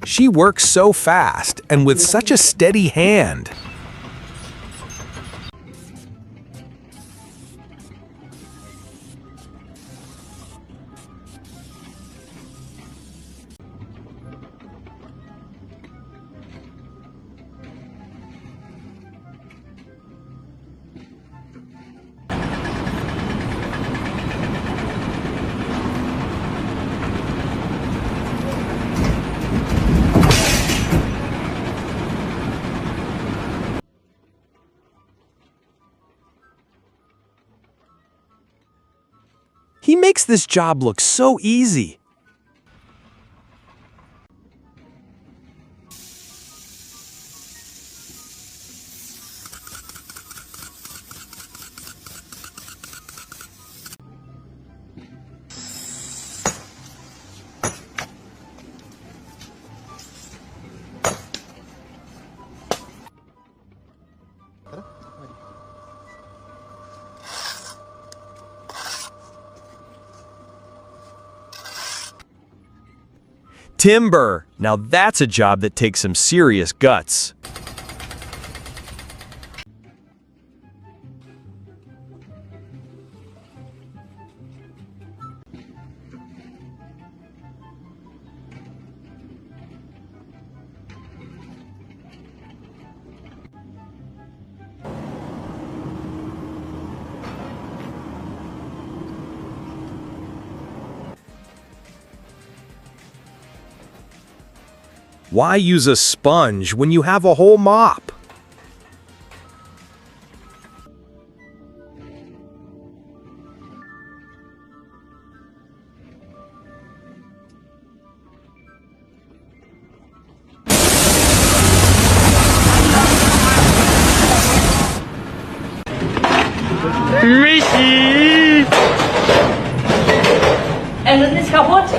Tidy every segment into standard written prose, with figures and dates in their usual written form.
She works so fast and with such a steady hand. He makes this job look so easy. Timber. Now that's a job that takes some serious guts. Why use a sponge when you have a whole mop? Michi! Es ist nicht kaputt.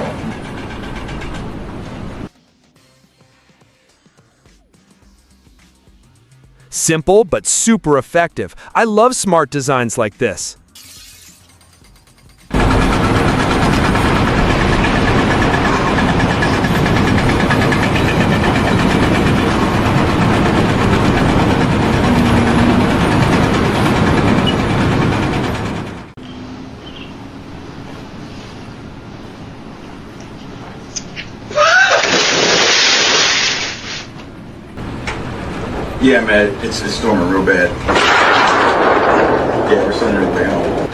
Simple but super effective. I love smart designs like this. Yeah, man, it's storming real bad. Yeah, we're sending everybody home.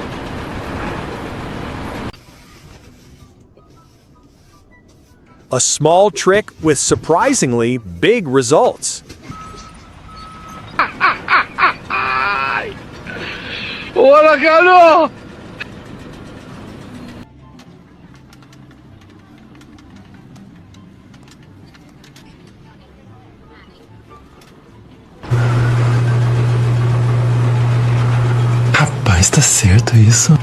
A small trick with surprisingly big results. ¡Hola, Carlos! Rapaz, tá certo isso?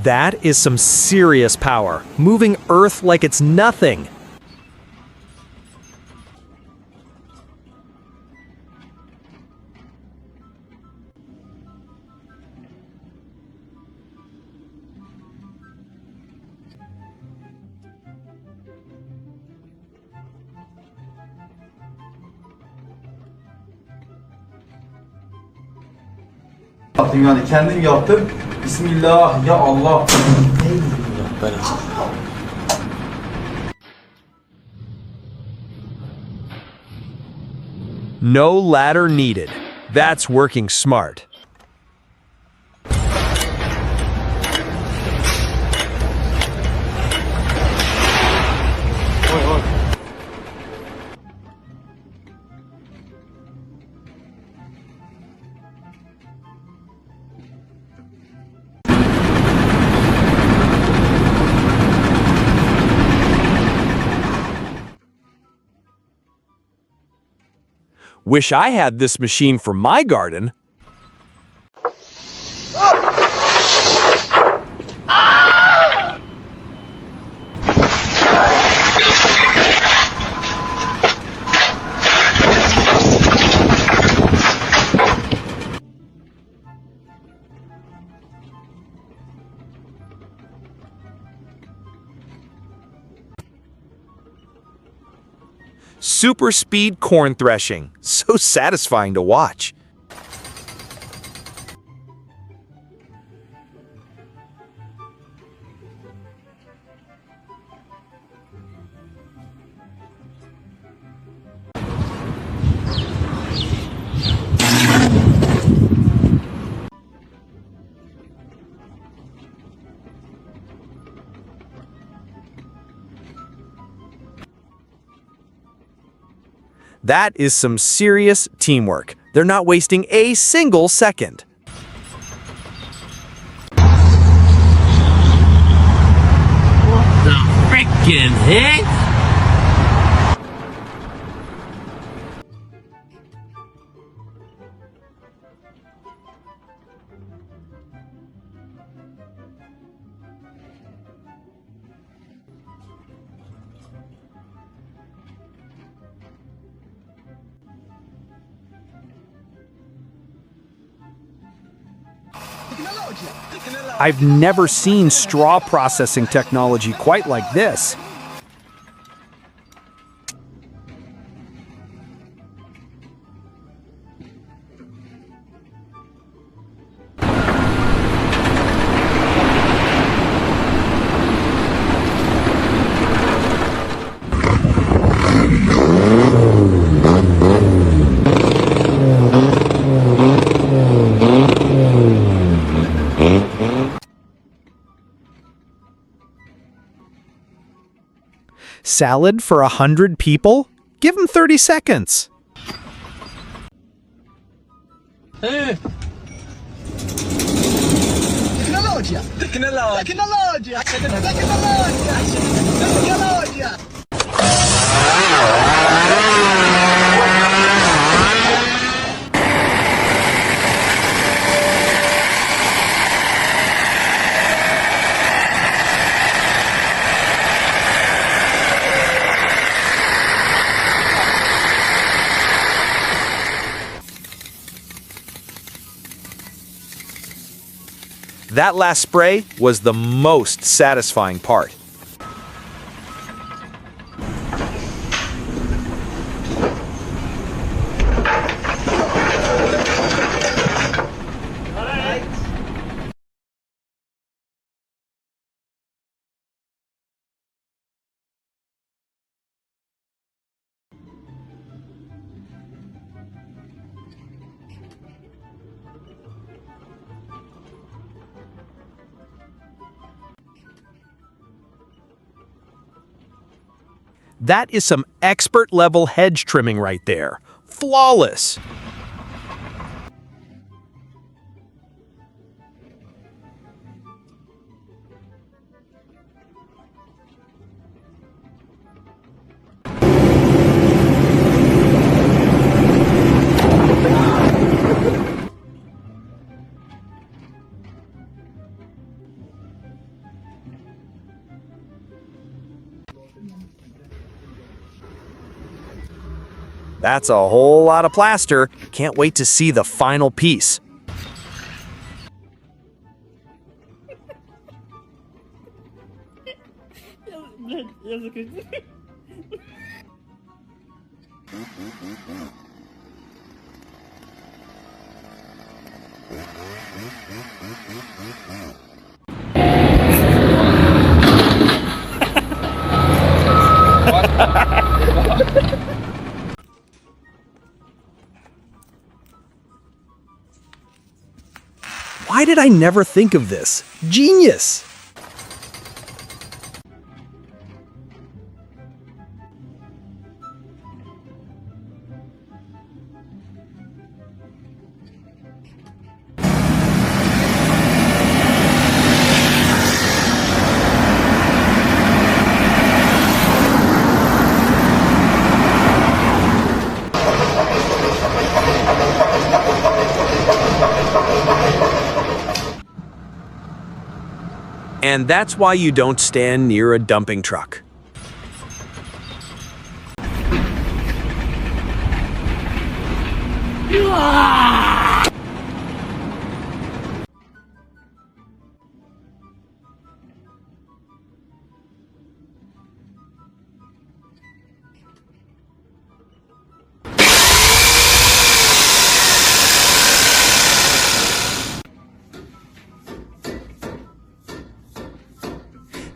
That is some serious power, moving Earth like it's nothing. Yani kendim yaptım. Bismillah ya Allah. No ladder needed. That's working smart. Wish I had this machine for my garden. Super speed corn threshing. So satisfying to watch. That is some serious teamwork. They're not wasting a single second. The frickin' heck? I've never seen straw processing technology quite like this. Salad for 100 people? Give them 30 seconds. Tecnologia! Tecnologia! Tecnologia! Tecnologia! Tecnologia! That last spray was the most satisfying part. That is some expert-level hedge trimming right there. Flawless. That's a whole lot of plaster. Can't wait to see the final piece. Why did I never think of this? Genius! And that's why you don't stand near a dumping truck.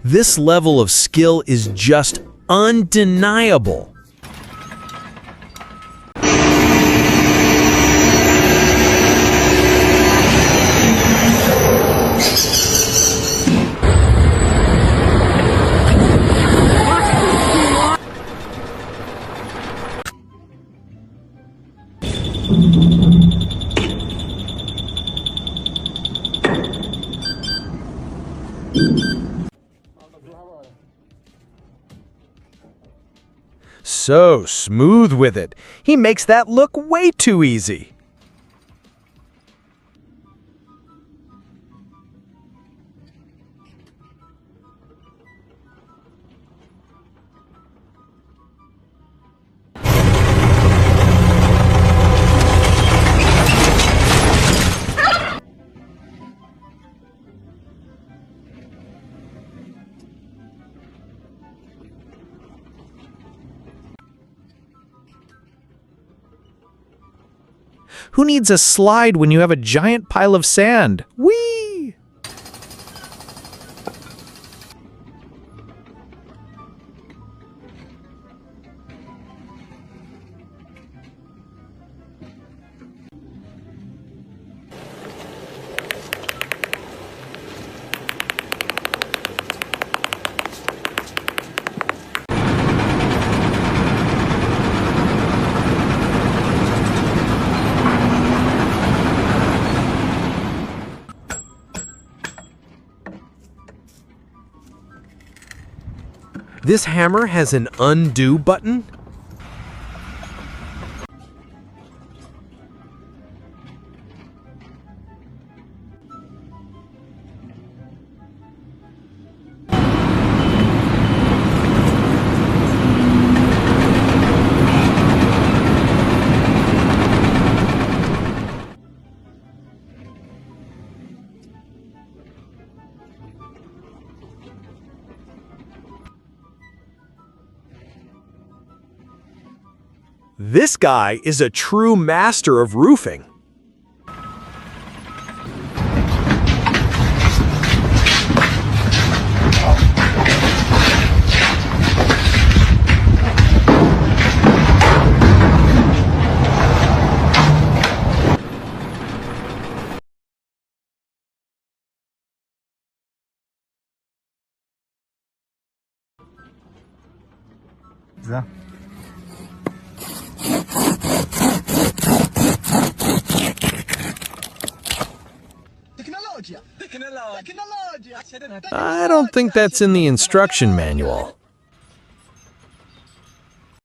This level of skill is just undeniable. So smooth with it. He makes that look way too easy. Who needs a slide when you have a giant pile of sand? Whee! This hammer has an undo button? This guy is a true master of roofing. Güzel. I don't think that's in the instruction manual.